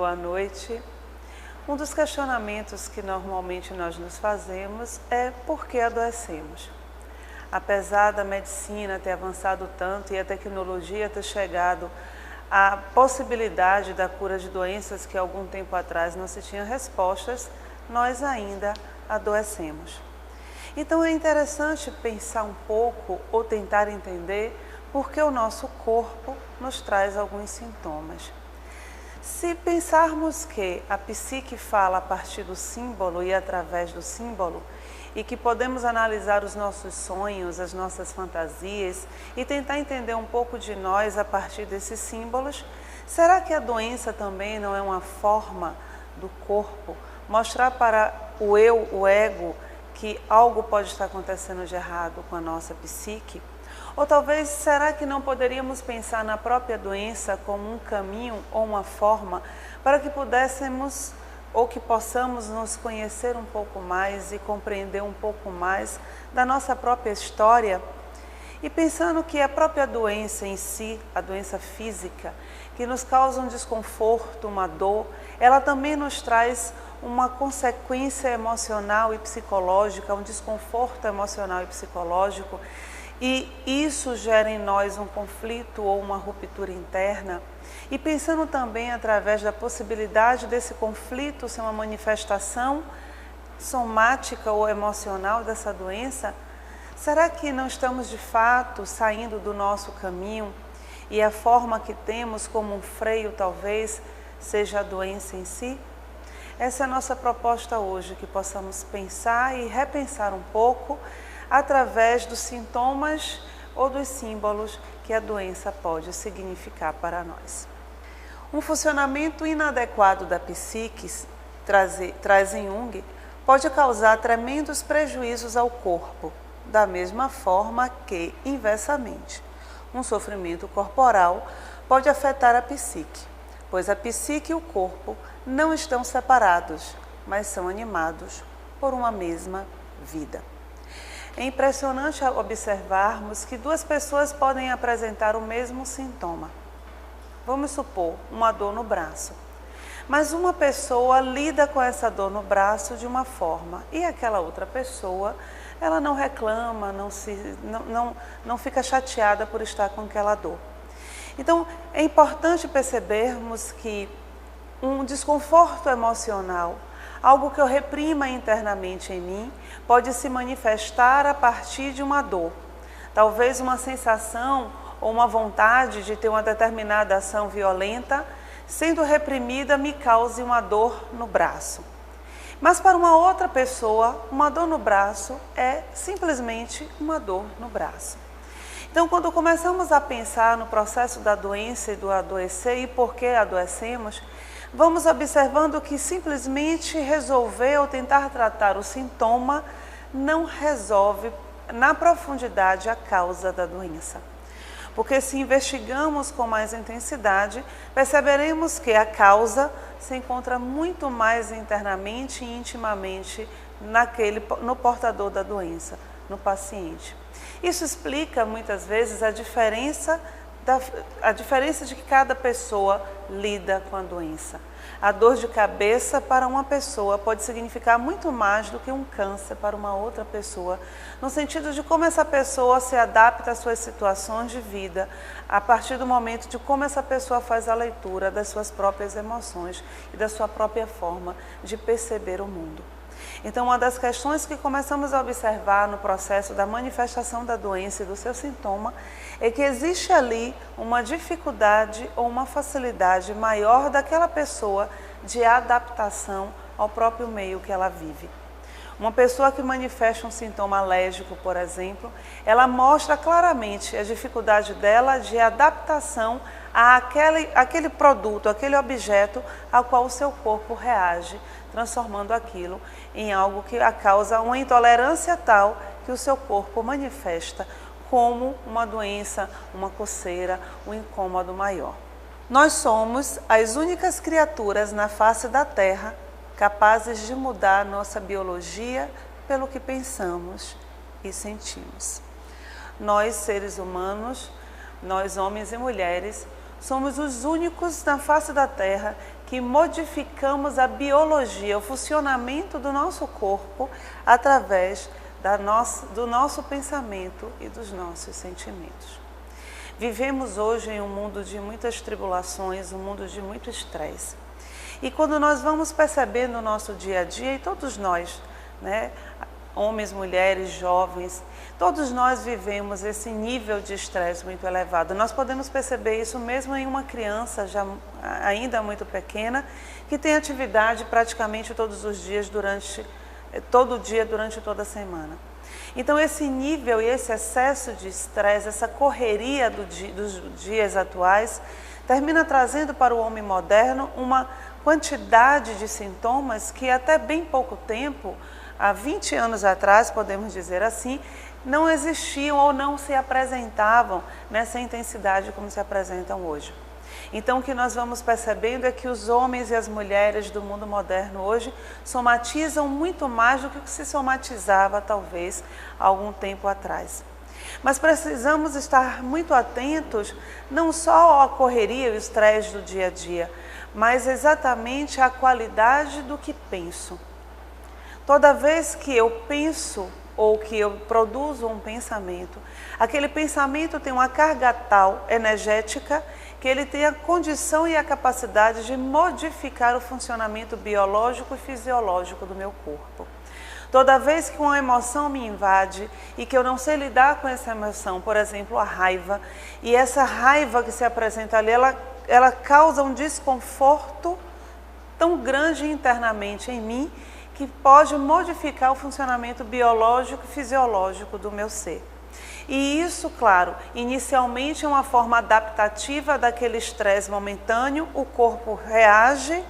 boa noite. Um dos questionamentos que normalmente nós nos fazemos é por que adoecemos. Apesar da medicina ter avançado tanto e a tecnologia ter chegado à possibilidade da cura de doenças que algum tempo atrás não se tinha respostas, nós ainda adoecemos. Então é interessante pensar um pouco ou tentar entender por que o nosso corpo nos traz alguns sintomas. Se pensarmos que a psique fala a partir do símbolo e através do símbolo, e que podemos analisar os nossos sonhos, as nossas fantasias e tentar entender um pouco de nós a partir desses símbolos, será que a doença também não é uma forma do corpo mostrar para o eu, o ego, que algo pode estar acontecendo de errado com a nossa psique? Ou talvez, será que não poderíamos pensar na própria doença como um caminho ou uma forma para que pudéssemos ou que possamos nos conhecer um pouco mais e compreender um pouco mais da nossa própria história? E pensando que a própria doença em si, a doença física, que nos causa um desconforto, uma dor, ela também nos traz uma consequência emocional e psicológica, um desconforto emocional e psicológico, e isso gera em nós um conflito ou uma ruptura interna. E pensando também através da possibilidade desse conflito ser uma manifestação somática ou emocional dessa doença, será que não estamos de fato saindo do nosso caminho e a forma que temos como um freio talvez seja a doença em si? Essa é a nossa proposta hoje, que possamos pensar e repensar um pouco através dos sintomas ou dos símbolos que a doença pode significar para nós. Um funcionamento inadequado da psique, traz em Jung, pode causar tremendos prejuízos ao corpo, da mesma forma que, inversamente, um sofrimento corporal pode afetar a psique, pois a psique e o corpo não estão separados, mas são animados por uma mesma vida. É impressionante observarmos que duas pessoas podem apresentar o mesmo sintoma. Vamos supor, uma dor no braço. Mas uma pessoa lida com essa dor no braço de uma forma e aquela outra pessoa, ela não reclama, não fica chateada por estar com aquela dor. Então, é importante percebermos que um desconforto emocional, algo que eu reprima internamente em mim, pode se manifestar a partir de uma dor. Talvez uma sensação ou uma vontade de ter uma determinada ação violenta, sendo reprimida, me cause uma dor no braço. Mas para uma outra pessoa, uma dor no braço é simplesmente uma dor no braço. Então, quando começamos a pensar no processo da doença e do adoecer e por que adoecemos, vamos observando que simplesmente resolver ou tentar tratar o sintoma não resolve na profundidade a causa da doença. Porque se investigamos com mais intensidade, perceberemos que a causa se encontra muito mais internamente e intimamente no portador da doença, no paciente. Isso explica muitas vezes a diferença de que cada pessoa lida com a doença. A dor de cabeça para uma pessoa pode significar muito mais do que um câncer para uma outra pessoa, no sentido de como essa pessoa se adapta às suas situações de vida, a partir do momento de como essa pessoa faz a leitura das suas próprias emoções e da sua própria forma de perceber o mundo. Então, uma das questões que começamos a observar no processo da manifestação da doença e do seu sintoma é que existe ali uma dificuldade ou uma facilidade maior daquela pessoa de adaptação ao próprio meio que ela vive. Uma pessoa que manifesta um sintoma alérgico, por exemplo, ela mostra claramente a dificuldade dela de adaptação àquele produto, aquele objeto ao qual o seu corpo reage, transformando aquilo em algo que causa uma intolerância tal que o seu corpo manifesta como uma doença, uma coceira, um incômodo maior. Nós somos as únicas criaturas na face da Terra capazes de mudar nossa biologia pelo que pensamos e sentimos. Nós, seres humanos, nós homens e mulheres, somos os únicos na face da Terra que modificamos a biologia, o funcionamento do nosso corpo através do nosso pensamento e dos nossos sentimentos. Vivemos hoje em um mundo de muitas tribulações, um mundo de muito estresse. E quando nós vamos percebendo no nosso dia a dia, e todos nós, né, homens, mulheres, jovens, todos nós vivemos esse nível de estresse muito elevado. Nós podemos perceber isso mesmo em uma criança ainda muito pequena, que tem atividade praticamente todos os dias, durante toda a semana. Então esse nível e esse excesso de estresse, essa correria dos dias atuais, termina trazendo para o homem moderno uma quantidade de sintomas que até bem pouco tempo, há 20 anos atrás, podemos dizer assim, não existiam ou não se apresentavam nessa intensidade como se apresentam hoje. Então o que nós vamos percebendo é que os homens e as mulheres do mundo moderno hoje somatizam muito mais do que se somatizava talvez há algum tempo atrás. Mas precisamos estar muito atentos não só à correria e o estresse do dia a dia, mas exatamente à qualidade do que penso. Toda vez que eu penso ou que eu produzo um pensamento, aquele pensamento tem uma carga tal energética que ele tem a condição e a capacidade de modificar o funcionamento biológico e fisiológico do meu corpo. Toda vez que uma emoção me invade e que eu não sei lidar com essa emoção, por exemplo, a raiva, e essa raiva que se apresenta ali, ela causa um desconforto tão grande internamente em mim que pode modificar o funcionamento biológico e fisiológico do meu ser. E isso, claro, inicialmente é uma forma adaptativa daquele estresse momentâneo, o corpo reage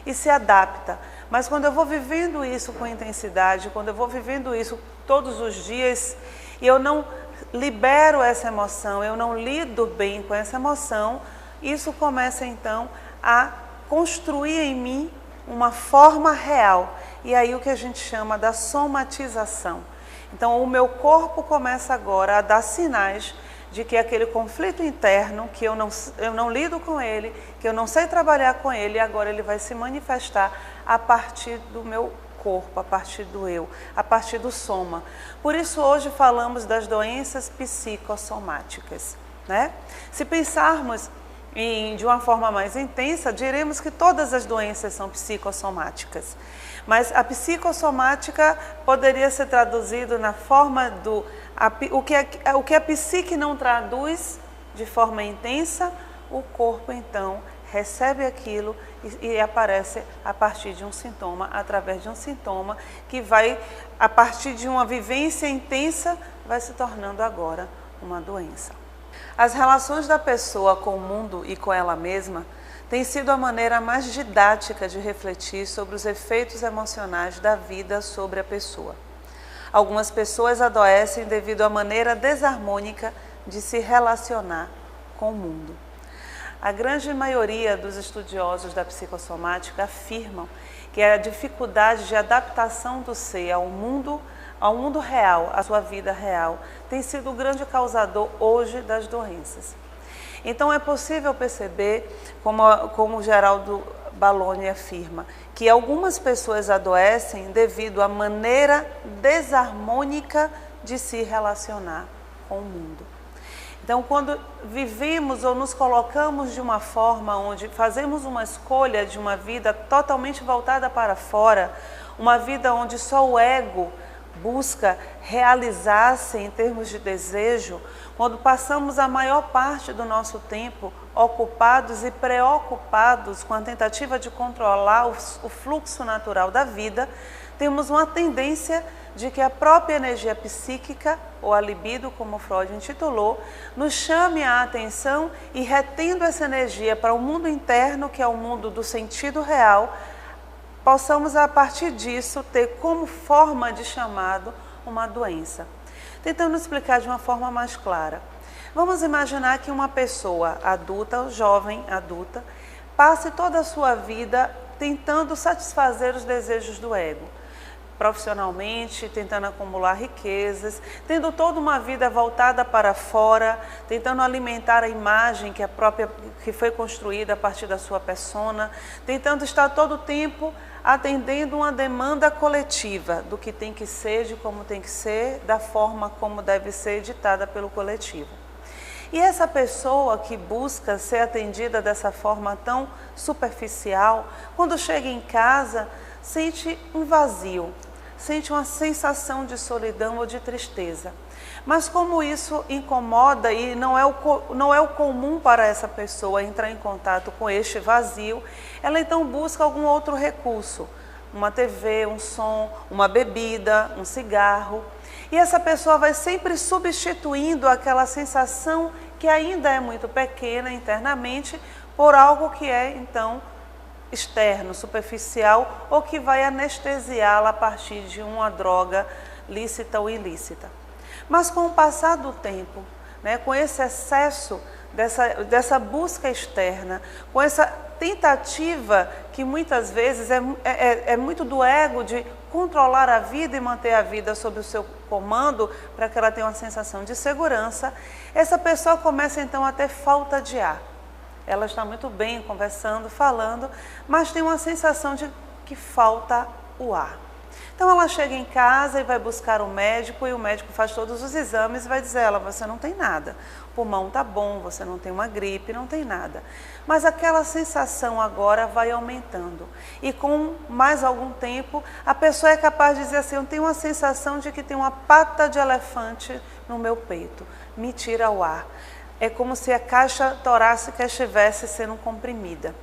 e se adapta. Mas quando eu vou vivendo isso com intensidade, quando eu vou vivendo isso todos os dias, e eu não libero essa emoção, eu não lido bem com essa emoção, isso começa então a construir em mim uma forma real. E aí o que a gente chama da somatização. Então o meu corpo começa agora a dar sinais de que aquele conflito interno, que eu não lido com ele, que eu não sei trabalhar com ele, agora ele vai se manifestar a partir do meu corpo, a partir do eu, a partir do soma. Por isso hoje falamos das doenças psicossomáticas, né? Se pensarmos de uma forma mais intensa, diremos que todas as doenças são psicossomáticas. Mas a psicossomática poderia ser traduzido na forma do... O que a psique não traduz de forma intensa, o corpo então recebe aquilo e aparece a partir de um sintoma, através de um sintoma que vai, a partir de uma vivência intensa, vai se tornando agora uma doença. As relações da pessoa com o mundo e com ela mesma tem sido a maneira mais didática de refletir sobre os efeitos emocionais da vida sobre a pessoa. Algumas pessoas adoecem devido à maneira desarmônica de se relacionar com o mundo. A grande maioria dos estudiosos da psicossomática afirmam que a dificuldade de adaptação do ser ao mundo real, à sua vida real, tem sido o grande causador hoje das doenças. Então é possível perceber, como o Geraldo Balloni afirma, que algumas pessoas adoecem devido à maneira desarmônica de se relacionar com o mundo. Então, quando vivemos ou nos colocamos de uma forma onde fazemos uma escolha de uma vida totalmente voltada para fora, uma vida onde só o ego busca realizar-se em termos de desejo, quando passamos a maior parte do nosso tempo ocupados e preocupados com a tentativa de controlar o fluxo natural da vida, temos uma tendência de que a própria energia psíquica, ou a libido, como Freud intitulou, nos chame a atenção e retendo essa energia para o mundo interno, que é o mundo do sentido real, possamos a partir disso ter como forma de chamado uma doença. Tentando explicar de uma forma mais clara. Vamos imaginar que uma pessoa adulta, jovem adulta, passe toda a sua vida tentando satisfazer os desejos do ego. profissionalmente, tentando acumular riquezas, tendo toda uma vida voltada para fora, tentando alimentar a imagem que foi construída a partir da sua persona, tentando estar todo o tempo atendendo uma demanda coletiva do que tem que ser, de como tem que ser, da forma como deve ser ditada pelo coletivo. E essa pessoa que busca ser atendida dessa forma tão superficial, quando chega em casa, sente um vazio, sente uma sensação de solidão ou de tristeza. Mas como isso incomoda e não é o comum para essa pessoa entrar em contato com este vazio, ela então busca algum outro recurso, uma TV, um som, uma bebida, um cigarro. E essa pessoa vai sempre substituindo aquela sensação que ainda é muito pequena internamente por algo que é então externo, superficial, ou que vai anestesiá-la a partir de uma droga lícita ou ilícita. Mas com o passar do tempo, com esse excesso dessa busca externa, com essa tentativa que muitas vezes é muito do ego de controlar a vida e manter a vida sob o seu comando para que ela tenha uma sensação de segurança, essa pessoa começa então a ter falta de ar. Ela está muito bem conversando, falando, mas tem uma sensação de que falta o ar. Então ela chega em casa e vai buscar o médico, e o médico faz todos os exames e vai dizer a ela: você não tem nada, o pulmão está bom, você não tem uma gripe, não tem nada. Mas aquela sensação agora vai aumentando, e com mais algum tempo a pessoa é capaz de dizer assim: eu tenho uma sensação de que tem uma pata de elefante no meu peito, me tira o ar. É como se a caixa torácica estivesse sendo comprimida.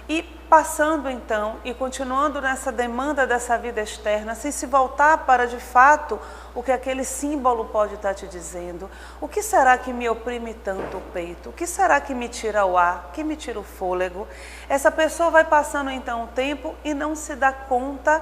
E passando então, e continuando nessa demanda dessa vida externa, sem se voltar para de fato o que aquele símbolo pode estar te dizendo. O que será que me oprime tanto o peito? O que será que me tira o ar? Que me tira o fôlego? Essa pessoa vai passando então o tempo e não se dá conta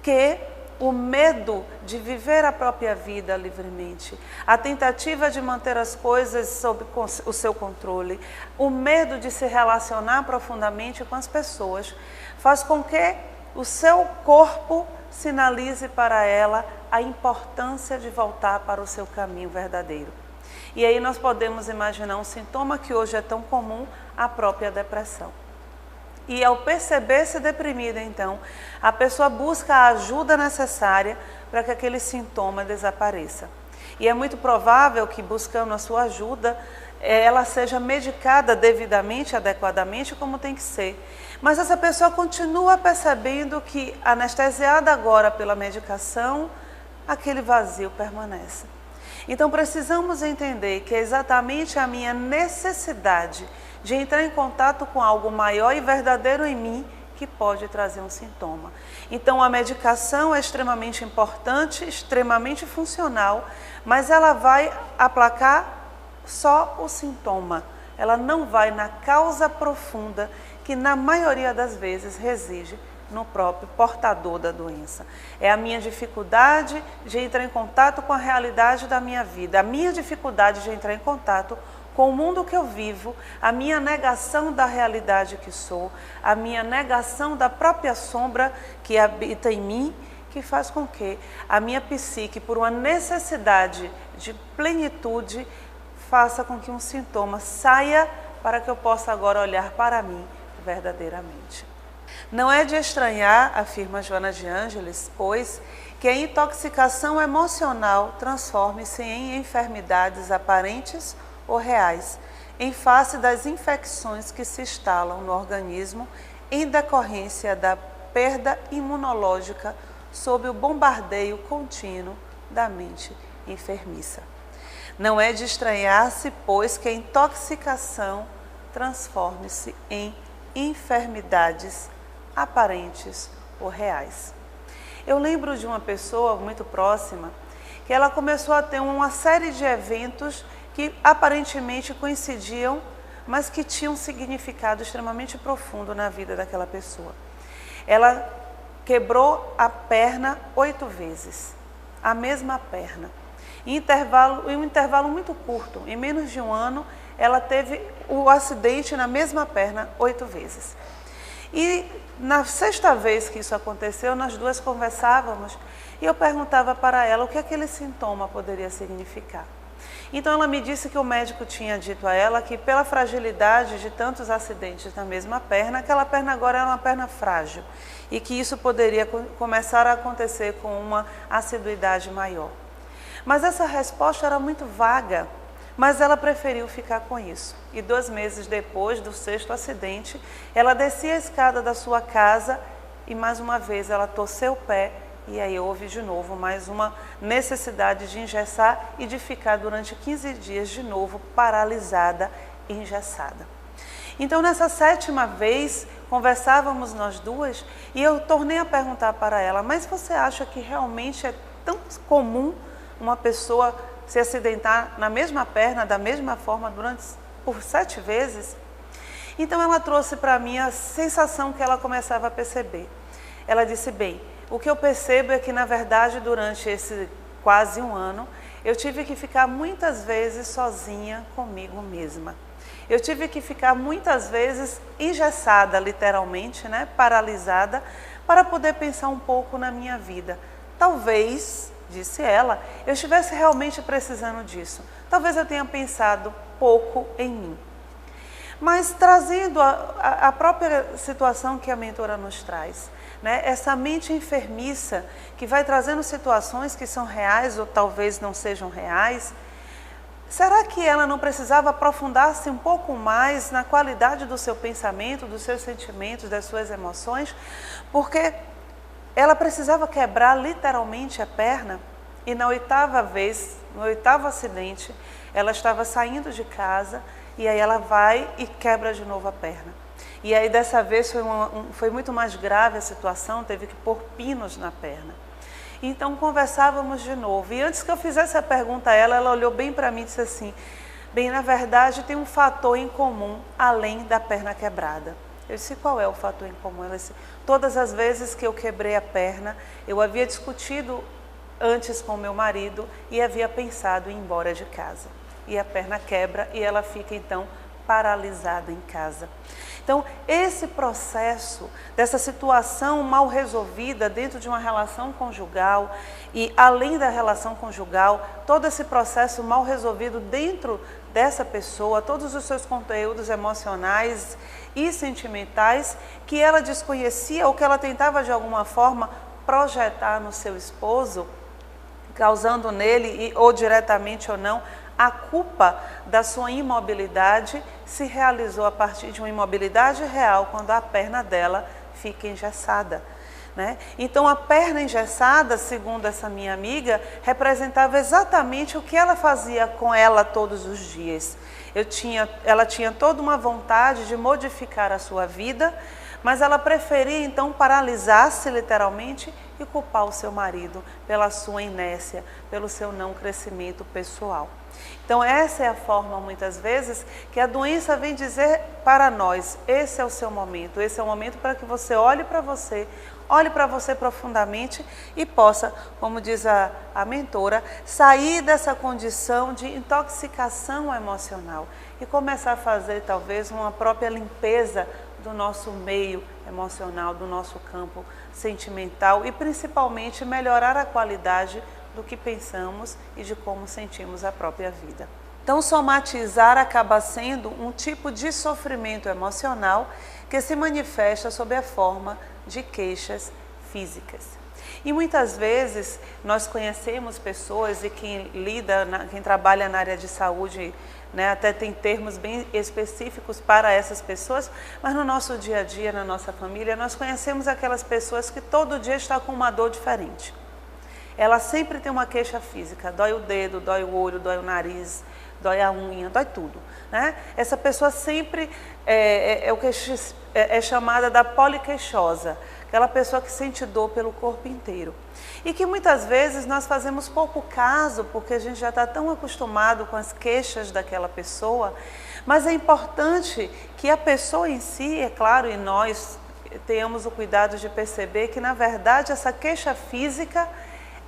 que o medo de viver a própria vida livremente, a tentativa de manter as coisas sob o seu controle, o medo de se relacionar profundamente com as pessoas, faz com que o seu corpo sinalize para ela a importância de voltar para o seu caminho verdadeiro. E aí nós podemos imaginar um sintoma que hoje é tão comum, a própria depressão. E ao perceber-se deprimida, então, a pessoa busca a ajuda necessária para que aquele sintoma desapareça. E é muito provável que, buscando a sua ajuda, ela seja medicada devidamente, adequadamente, como tem que ser. Mas essa pessoa continua percebendo que, anestesiada agora pela medicação, aquele vazio permanece. Então precisamos entender que é exatamente a minha necessidade de entrar em contato com algo maior e verdadeiro em mim que pode trazer um sintoma. Então a medicação é extremamente importante, extremamente funcional, mas ela vai aplacar só o sintoma. Ela não vai na causa profunda que na maioria das vezes reside no próprio portador da doença. É a minha dificuldade de entrar em contato com a realidade da minha vida, a minha dificuldade de entrar em contato com o mundo que eu vivo, a minha negação da realidade que sou, a minha negação da própria sombra que habita em mim, que faz com que a minha psique, por uma necessidade de plenitude, faça com que um sintoma saia para que eu possa agora olhar para mim verdadeiramente. Não é de estranhar, afirma Joana de Ângeles, pois, que a intoxicação emocional transforme-se em enfermidades aparentes ou reais, em face das infecções que se instalam no organismo em decorrência da perda imunológica sob o bombardeio contínuo da mente enfermiça. Não é de estranhar-se, pois, que a intoxicação transforme-se em enfermidades aparentes ou reais. Eu lembro de uma pessoa muito próxima que ela começou a ter uma série de eventos que aparentemente coincidiam, mas que tinham um significado extremamente profundo na vida daquela pessoa. Ela quebrou a perna 8 vezes, a mesma perna. Em um intervalo muito curto, em menos de um ano, ela teve o acidente na mesma perna 8 vezes. E na sexta vez que isso aconteceu, nós duas conversávamos e eu perguntava para ela o que aquele sintoma poderia significar. Então ela me disse que o médico tinha dito a ela que pela fragilidade de tantos acidentes na mesma perna, aquela perna agora era uma perna frágil e que isso poderia começar a acontecer com uma assiduidade maior. Mas essa resposta era muito vaga, mas ela preferiu ficar com isso. E 2 meses depois do 6º acidente, ela descia a escada da sua casa e mais uma vez ela torceu o pé. E aí houve de novo mais uma necessidade de engessar e de ficar durante 15 dias de novo paralisada e engessada. Então nessa 7ª vez, conversávamos nós duas e eu tornei a perguntar para ela, mas você acha que realmente é tão comum uma pessoa se acidentar na mesma perna, da mesma forma, por 7 vezes? Então ela trouxe para mim a sensação que ela começava a perceber. Ela disse, bem, o que eu percebo é que, na verdade, durante esse quase 1 ano, eu tive que ficar muitas vezes sozinha comigo mesma. Eu tive que ficar muitas vezes engessada, literalmente, né, paralisada, para poder pensar um pouco na minha vida. Talvez, disse ela, eu estivesse realmente precisando disso. Talvez eu tenha pensado pouco em mim. Mas trazendo a própria situação que a mentora nos traz, né? Essa mente enfermiça que vai trazendo situações que são reais ou talvez não sejam reais, será que ela não precisava aprofundar-se um pouco mais na qualidade do seu pensamento, dos seus sentimentos, das suas emoções? Porque ela precisava quebrar literalmente a perna e na 8ª vez, no 8º acidente, ela estava saindo de casa e aí ela vai e quebra de novo a perna. E aí dessa vez foi muito mais grave a situação, teve que pôr pinos na perna. Então conversávamos de novo. E antes que eu fizesse a pergunta a ela, ela olhou bem para mim e disse assim, bem, na verdade tem um fator em comum além da perna quebrada. Eu disse, qual é o fator em comum? Ela disse, todas as vezes que eu quebrei a perna, eu havia discutido antes com meu marido e havia pensado em ir embora de casa. E a perna quebra e ela fica então paralisada em casa. Então, esse processo dessa situação mal resolvida dentro de uma relação conjugal e além da relação conjugal, todo esse processo mal resolvido dentro dessa pessoa, todos os seus conteúdos emocionais e sentimentais que ela desconhecia ou que ela tentava de alguma forma projetar no seu esposo, causando nele, ou diretamente ou não, a culpa da sua imobilidade se realizou a partir de uma imobilidade real, quando a perna dela fica engessada, né? Então a perna engessada, segundo essa minha amiga, representava exatamente o que ela fazia com ela todos os dias. Ela tinha toda uma vontade de modificar a sua vida, mas ela preferia então paralisar-se literalmente e culpar o seu marido pela sua inércia, pelo seu não crescimento pessoal. Então essa é a forma, muitas vezes, que a doença vem dizer para nós, esse é o seu momento, esse é o momento para que você olhe para você profundamente e possa, como diz a mentora, sair dessa condição de intoxicação emocional e começar a fazer talvez uma própria limpeza do nosso meio emocional, do nosso campo sentimental e principalmente melhorar a qualidade do que pensamos e de como sentimos a própria vida. Então, somatizar acaba sendo um tipo de sofrimento emocional que se manifesta sob a forma de queixas físicas. E muitas vezes nós conhecemos pessoas e quem trabalha na área de saúde, né, até tem termos bem específicos para essas pessoas, mas no nosso dia a dia, na nossa família, nós conhecemos aquelas pessoas que todo dia estão com uma dor diferente. Ela sempre tem uma queixa física, dói o dedo, dói o olho, dói o nariz, dói a unha, dói tudo, né? Essa pessoa sempre é chamada da poliqueixosa, aquela pessoa que sente dor pelo corpo inteiro. E que muitas vezes nós fazemos pouco caso, porque a gente já está tão acostumado com as queixas daquela pessoa, mas é importante que a pessoa em si, é claro, e nós tenhamos o cuidado de perceber que, na verdade, essa queixa física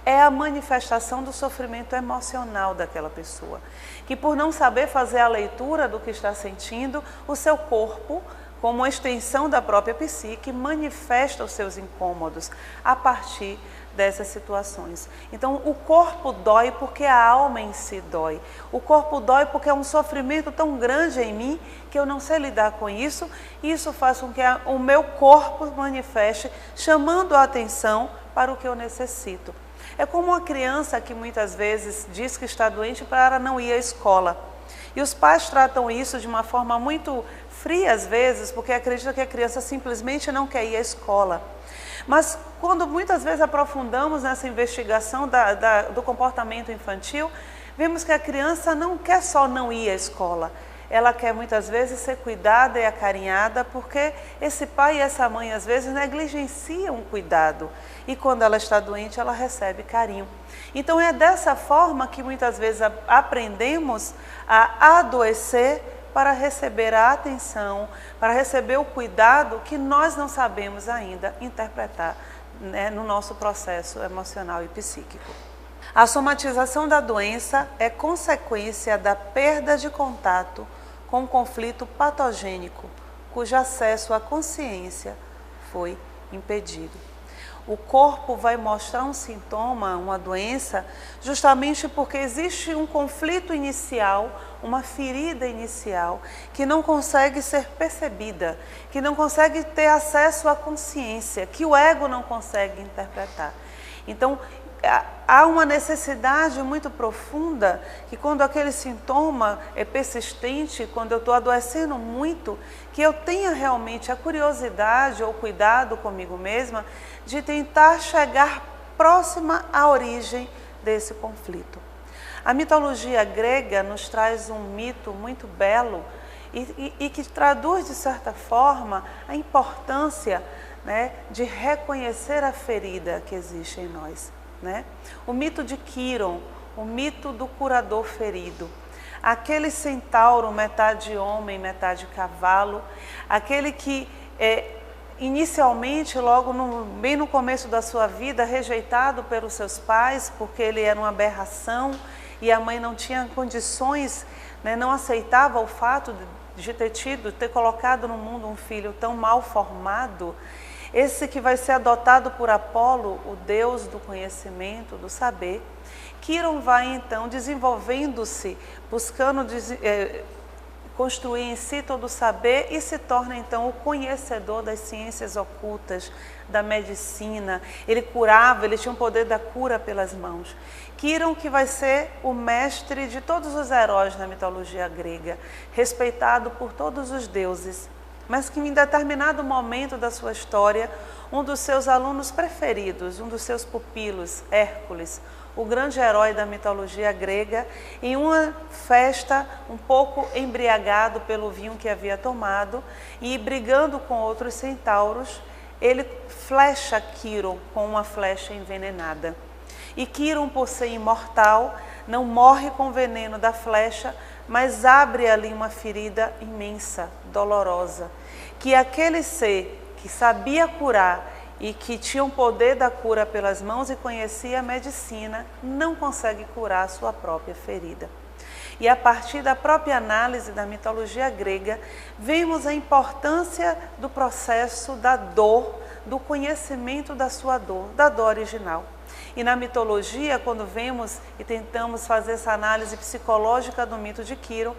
é a manifestação do sofrimento emocional daquela pessoa, que por não saber fazer a leitura do que está sentindo, o seu corpo como uma extensão da própria psique, manifesta os seus incômodos a partir dessas situações. Então, o corpo dói porque a alma em si dói. O corpo dói porque é um sofrimento tão grande em mim que eu não sei lidar com isso, e isso faz com que o meu corpo manifeste, chamando a atenção para o que eu necessito. É como uma criança que muitas vezes diz que está doente para não ir à escola. E os pais tratam isso de uma forma muito fria às vezes, porque acreditam que a criança simplesmente não quer ir à escola. Mas quando muitas vezes aprofundamos nessa investigação do comportamento infantil, vemos que a criança não quer só não ir à escola. Ela quer muitas vezes ser cuidada e acarinhada, porque esse pai e essa mãe às vezes negligenciam o cuidado. E quando ela está doente, ela recebe carinho. Então é dessa forma que muitas vezes aprendemos a adoecer para receber a atenção, para receber o cuidado que nós não sabemos ainda interpretar, né, no nosso processo emocional e psíquico. A somatização da doença é consequência da perda de contato com o conflito patogênico, cujo acesso à consciência foi impedido. O corpo vai mostrar um sintoma, uma doença, justamente porque existe um conflito inicial, uma ferida inicial, que não consegue ser percebida, que não consegue ter acesso à consciência, que o ego não consegue interpretar. Então, há uma necessidade muito profunda que quando aquele sintoma é persistente, quando eu estou adoecendo muito, que eu tenha realmente a curiosidade ou cuidado comigo mesma de tentar chegar próxima à origem desse conflito. A mitologia grega nos traz um mito muito belo e que traduz de certa forma a importância, né, de reconhecer a ferida que existe em nós. Né? O mito de Quiron, o mito do curador ferido, aquele centauro metade homem, metade cavalo, aquele que inicialmente, bem no começo da sua vida, rejeitado pelos seus pais, porque ele era uma aberração e a mãe não tinha condições, né, não aceitava o fato de ter colocado no mundo um filho tão mal formado. Esse que vai ser adotado por Apolo, o deus do conhecimento, do saber. Quiron vai então desenvolvendo-se, buscando construir em si todo o saber e se torna então o conhecedor das ciências ocultas, da medicina. Ele curava, ele tinha o poder da cura pelas mãos. Quiron que vai ser o mestre de todos os heróis na mitologia grega, respeitado por todos os deuses, mas que em determinado momento da sua história, um dos seus alunos preferidos, um dos seus pupilos, Hércules, o grande herói da mitologia grega, em uma festa um pouco embriagado pelo vinho que havia tomado e brigando com outros centauros, ele flecha Quiron com uma flecha envenenada. E Quiron, por ser imortal, não morre com o veneno da flecha, mas abre ali uma ferida imensa, dolorosa, que aquele ser que sabia curar e que tinha o poder da cura pelas mãos e conhecia a medicina, não consegue curar a sua própria ferida. E a partir da própria análise da mitologia grega, vemos a importância do processo da dor, do conhecimento da sua dor, da dor original. E na mitologia, quando vemos e tentamos fazer essa análise psicológica do mito de Quiron,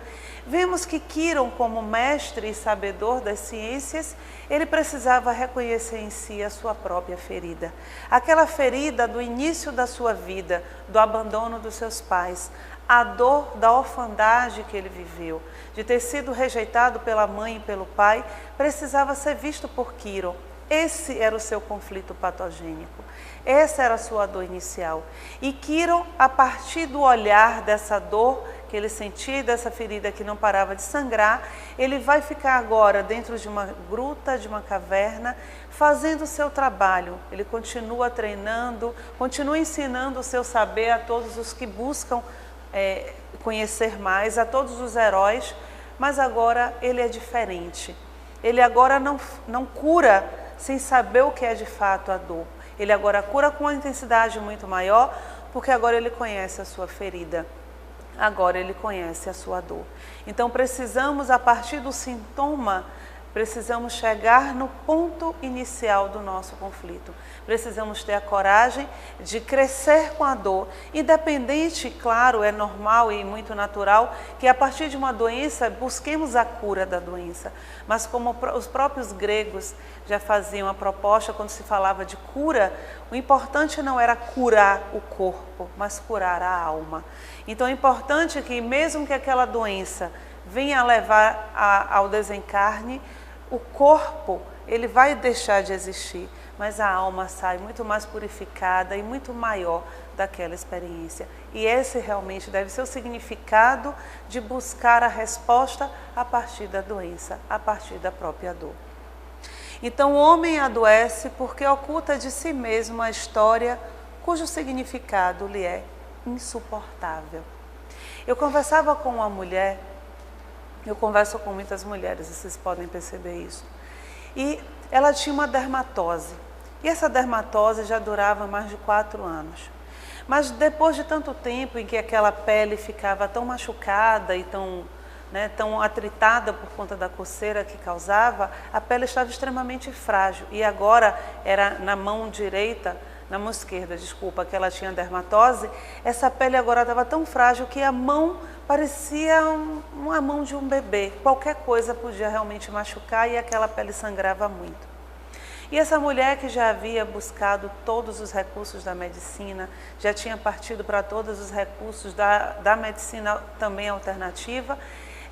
vemos que Quiron, como mestre e sabedor das ciências, ele precisava reconhecer em si a sua própria ferida. Aquela ferida do início da sua vida, do abandono dos seus pais, a dor da orfandade que ele viveu, de ter sido rejeitado pela mãe e pelo pai, precisava ser visto por Quiron. Esse era o seu conflito patogênico, essa era a sua dor inicial. E Quiron, a partir do olhar dessa dor que ele sentia, dessa ferida que não parava de sangrar, ele vai ficar agora dentro de uma gruta, de uma caverna, fazendo o seu trabalho. Ele continua treinando, continua ensinando o seu saber a todos os que buscam conhecer mais, a todos os heróis, mas agora ele é diferente. Ele agora não cura sem saber o que é de fato a dor. Ele agora cura com uma intensidade muito maior, porque agora ele conhece a sua ferida. Agora ele conhece a sua dor. Então precisamos, a partir do sintoma precisamos chegar no ponto inicial do nosso conflito. Precisamos ter a coragem de crescer com a dor, independente, claro, é normal e muito natural que a partir de uma doença busquemos a cura da doença. Mas como os próprios gregos já faziam a proposta quando se falava de cura, o importante não era curar o corpo, mas curar a alma. Então é importante que mesmo que aquela doença venha a levar ao desencarne, o corpo ele vai deixar de existir, mas a alma sai muito mais purificada e muito maior daquela experiência. E esse realmente deve ser o significado de buscar a resposta a partir da doença, a partir da própria dor. Então o homem adoece porque oculta de si mesmo a história cujo significado lhe é insuportável. Eu conversava com uma mulher, eu converso com muitas mulheres, vocês podem perceber isso, e ela tinha uma dermatose, e essa dermatose já durava mais de 4 anos. Mas depois de tanto tempo em que aquela pele ficava tão machucada e tão atritada por conta da coceira que causava, a pele estava extremamente frágil. E agora era na mão esquerda, que ela tinha dermatose, essa pele agora estava tão frágil que a mão parecia uma mão de um bebê. Qualquer coisa podia realmente machucar e aquela pele sangrava muito. E essa mulher que já havia buscado todos os recursos da medicina, já tinha partido para todos os recursos da medicina também alternativa,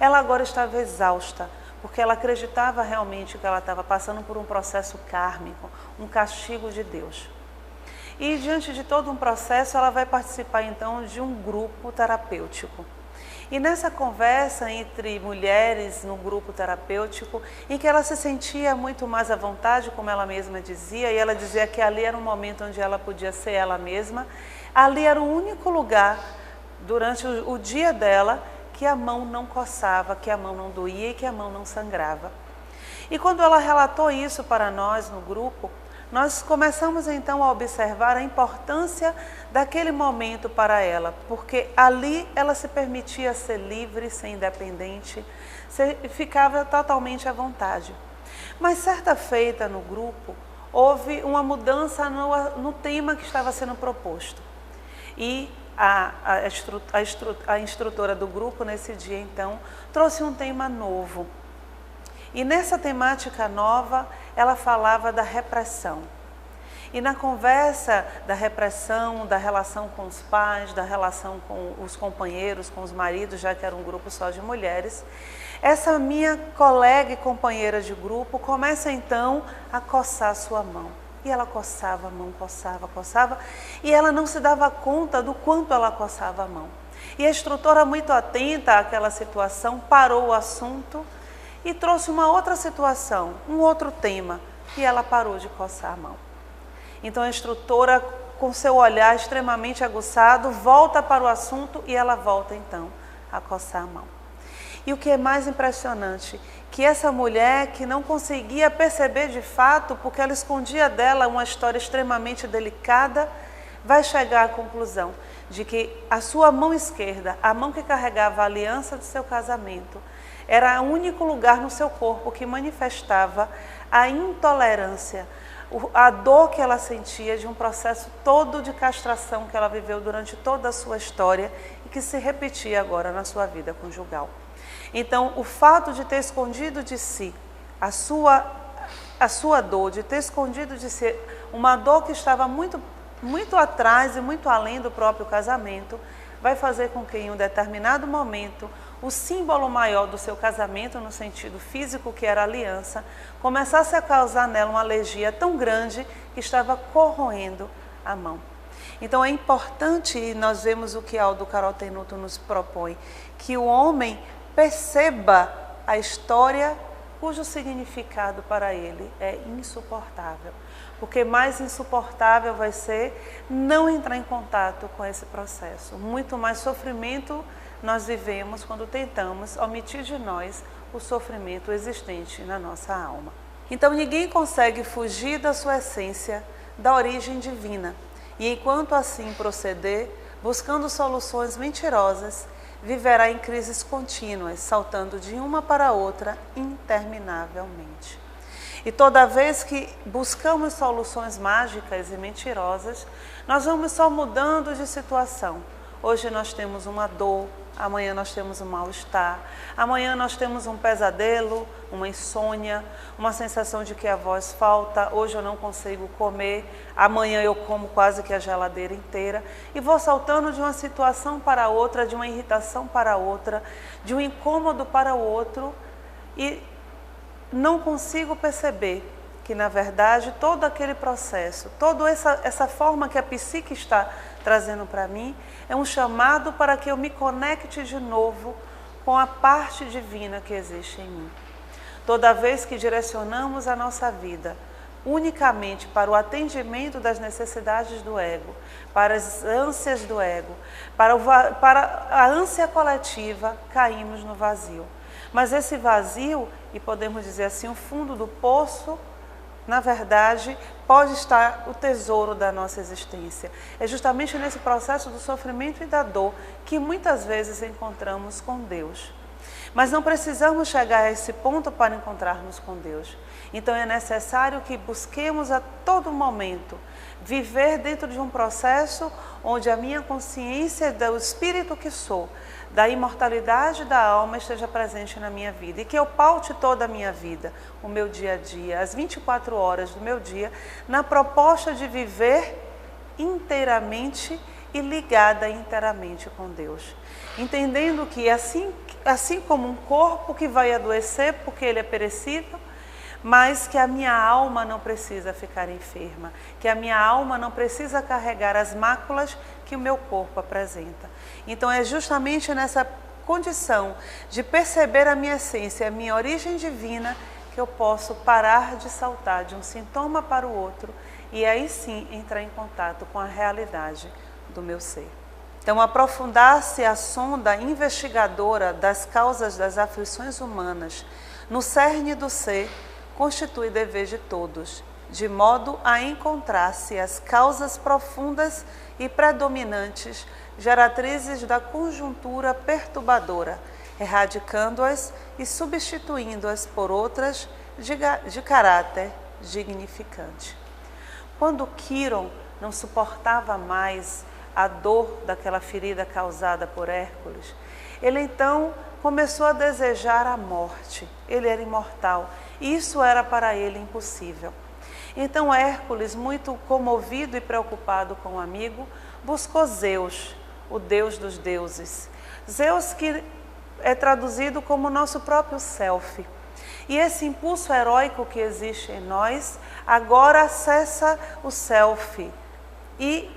ela agora estava exausta, porque ela acreditava realmente que ela estava passando por um processo kármico, um castigo de Deus. E diante de todo um processo, ela vai participar então de um grupo terapêutico. E nessa conversa entre mulheres no grupo terapêutico, em que ela se sentia muito mais à vontade, como ela mesma dizia, e ela dizia que ali era um momento onde ela podia ser ela mesma, ali era o único lugar, durante o dia dela, que a mão não coçava, que a mão não doía e que a mão não sangrava. E quando ela relatou isso para nós no grupo, nós começamos então a observar a importância daquele momento para ela, porque ali ela se permitia ser livre, ser independente, ficava totalmente à vontade. Mas certa feita no grupo, houve uma mudança no tema que estava sendo proposto. E a instrutora do grupo nesse dia então trouxe um tema novo. E nessa temática nova, ela falava da repressão. E na conversa da repressão, da relação com os pais, da relação com os companheiros, com os maridos, já que era um grupo só de mulheres, essa minha colega e companheira de grupo começa então a coçar sua mão. E ela coçava a mão, coçava, e ela não se dava conta do quanto ela coçava a mão. E a instrutora, muito atenta àquela situação, parou o assunto e trouxe uma outra situação, um outro tema, e ela parou de coçar a mão. Então a instrutora, com seu olhar extremamente aguçado, volta para o assunto e ela volta então a coçar a mão. E o que é mais impressionante, que essa mulher que não conseguia perceber de fato, porque ela escondia dela uma história extremamente delicada, vai chegar à conclusão de que a sua mão esquerda, a mão que carregava a aliança do seu casamento, era o único lugar no seu corpo que manifestava a intolerância, a dor que ela sentia de um processo todo de castração que ela viveu durante toda a sua história e que se repetia agora na sua vida conjugal. Então, o fato de ter escondido de si a sua dor, de ter escondido de si uma dor que estava muito atrás e muito além do próprio casamento, vai fazer com que em um determinado momento o símbolo maior do seu casamento, no sentido físico, que era a aliança, começasse a causar nela uma alergia tão grande que estava corroendo a mão. Então é importante, e nós vemos o que Aldo Carotenuto nos propõe, que o homem perceba a história cujo significado para ele é insuportável. Porque mais insuportável vai ser não entrar em contato com esse processo. Muito mais sofrimento nós vivemos quando tentamos omitir de nós o sofrimento existente na nossa alma. Então ninguém consegue fugir da sua essência, da origem divina. E enquanto assim proceder, buscando soluções mentirosas, viverá em crises contínuas, saltando de uma para outra interminavelmente. E toda vez que buscamos soluções mágicas e mentirosas, nós vamos só mudando de situação. Hoje nós temos uma dor, amanhã nós temos um mal-estar, amanhã nós temos um pesadelo, uma insônia, uma sensação de que a voz falta, hoje eu não consigo comer, amanhã eu como quase que a geladeira inteira, e vou saltando de uma situação para outra, de uma irritação para outra, de um incômodo para o outro, e não consigo perceber que, na verdade, todo aquele processo, toda essa forma que a psique está trazendo para mim, é um chamado para que eu me conecte de novo com a parte divina que existe em mim. Toda vez que direcionamos a nossa vida unicamente para o atendimento das necessidades do ego, para as ânsias do ego, para a ânsia coletiva, caímos no vazio. Mas esse vazio, e podemos dizer assim, o fundo do poço, na verdade, pode estar o tesouro da nossa existência. É justamente nesse processo do sofrimento e da dor que muitas vezes encontramos com Deus. Mas não precisamos chegar a esse ponto para encontrarmos com Deus. Então é necessário que busquemos a todo momento viver dentro de um processo onde a minha consciência do espírito que sou, da imortalidade da alma esteja presente na minha vida e que eu paute toda a minha vida, o meu dia a dia, as 24 horas do meu dia, na proposta de viver inteiramente e ligada inteiramente com Deus. Entendendo que assim como um corpo que vai adoecer porque ele é perecível, mas que a minha alma não precisa ficar enferma, que a minha alma não precisa carregar as máculas que o meu corpo apresenta. Então é justamente nessa condição de perceber a minha essência, a minha origem divina, que eu posso parar de saltar de um sintoma para o outro e aí sim entrar em contato com a realidade do meu ser. Então, aprofundar-se a sonda investigadora das causas das aflições humanas no cerne do ser constitui dever de todos, de modo a encontrar-se as causas profundas e predominantes, geratrizes da conjuntura perturbadora, erradicando-as e substituindo-as por outras de caráter dignificante. Quando Quiron não suportava mais a dor daquela ferida causada por Hércules, ele então começou a desejar a morte. Ele era imortal. Isso era para ele impossível. Então Hércules, muito comovido e preocupado com o amigo, buscou Zeus, o deus dos deuses. Zeus que é traduzido como nosso próprio self. E esse impulso heróico que existe em nós, agora acessa o self. E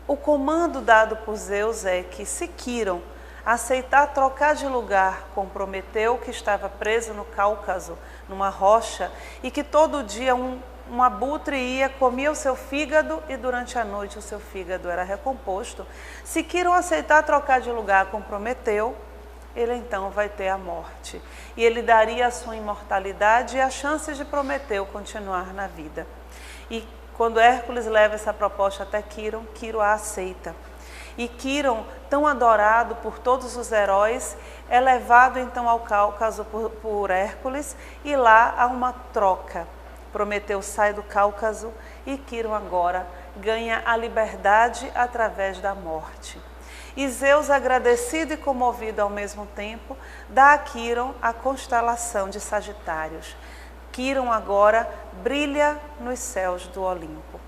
o comando dado por Zeus é que, se Quiron aceitar trocar de lugar com Prometeu, que estava preso no Cáucaso, numa rocha, e que todo dia um abutre ia, comia o seu fígado e durante a noite o seu fígado era recomposto. Se Quiron aceitar trocar de lugar com Prometeu, ele então vai ter a morte. E ele daria a sua imortalidade e a chance de Prometeu continuar na vida. E quando Hércules leva essa proposta até Quiron, Quiron a aceita. E Quiron, tão adorado por todos os heróis, é levado então ao Cáucaso por Hércules e lá há uma troca. Prometeu sai do Cáucaso e Quiron agora ganha a liberdade através da morte. E Zeus, agradecido e comovido ao mesmo tempo, dá a Quiron a constelação de Sagitários. Quiron agora brilha nos céus do Olimpo.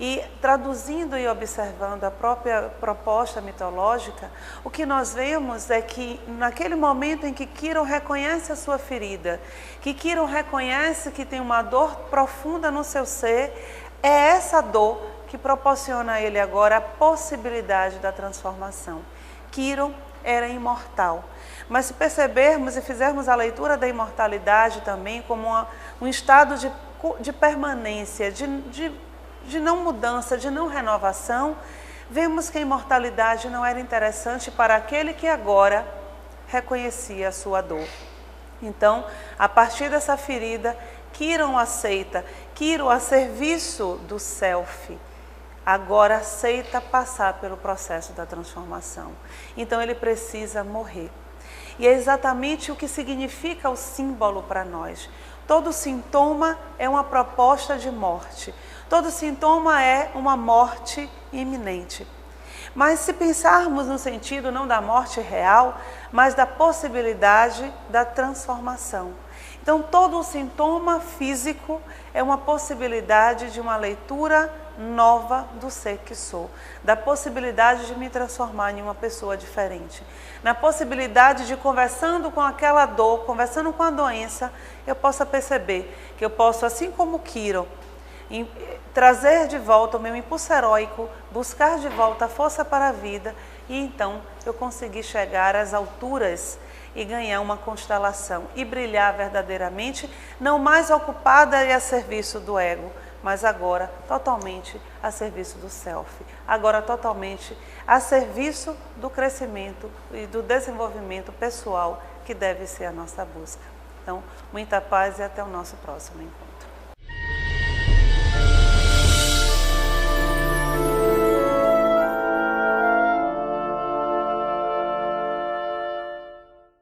E traduzindo e observando a própria proposta mitológica, o que nós vemos é que naquele momento em que Quiron reconhece a sua ferida, que Quiron reconhece que tem uma dor profunda no seu ser, é essa dor que proporciona a ele agora a possibilidade da transformação. Quiron era imortal. Mas se percebermos e fizermos a leitura da imortalidade também como um estado de permanência, de não mudança, de não renovação, vemos que a imortalidade não era interessante para aquele que agora reconhecia a sua dor. Então, a partir dessa ferida, Quiron aceita, Quiron a serviço do self, agora aceita passar pelo processo da transformação. Então ele precisa morrer. E é exatamente o que significa o símbolo para nós. Todo sintoma é uma proposta de morte. Todo sintoma é uma morte iminente. Mas se pensarmos no sentido não da morte real, mas da possibilidade da transformação. Então, todo sintoma físico é uma possibilidade de uma leitura nova do ser que sou, da possibilidade de me transformar em uma pessoa diferente, na possibilidade de, conversando com aquela dor, conversando com a doença, eu possa perceber que eu posso, assim como Quirón, trazer de volta o meu impulso heróico, buscar de volta a força para a vida e então eu conseguir chegar às alturas e ganhar uma constelação e brilhar verdadeiramente, não mais ocupada e a serviço do ego, mas agora totalmente a serviço do self, agora totalmente a serviço do crescimento e do desenvolvimento pessoal que deve ser a nossa busca. Então, muita paz e até o nosso próximo encontro.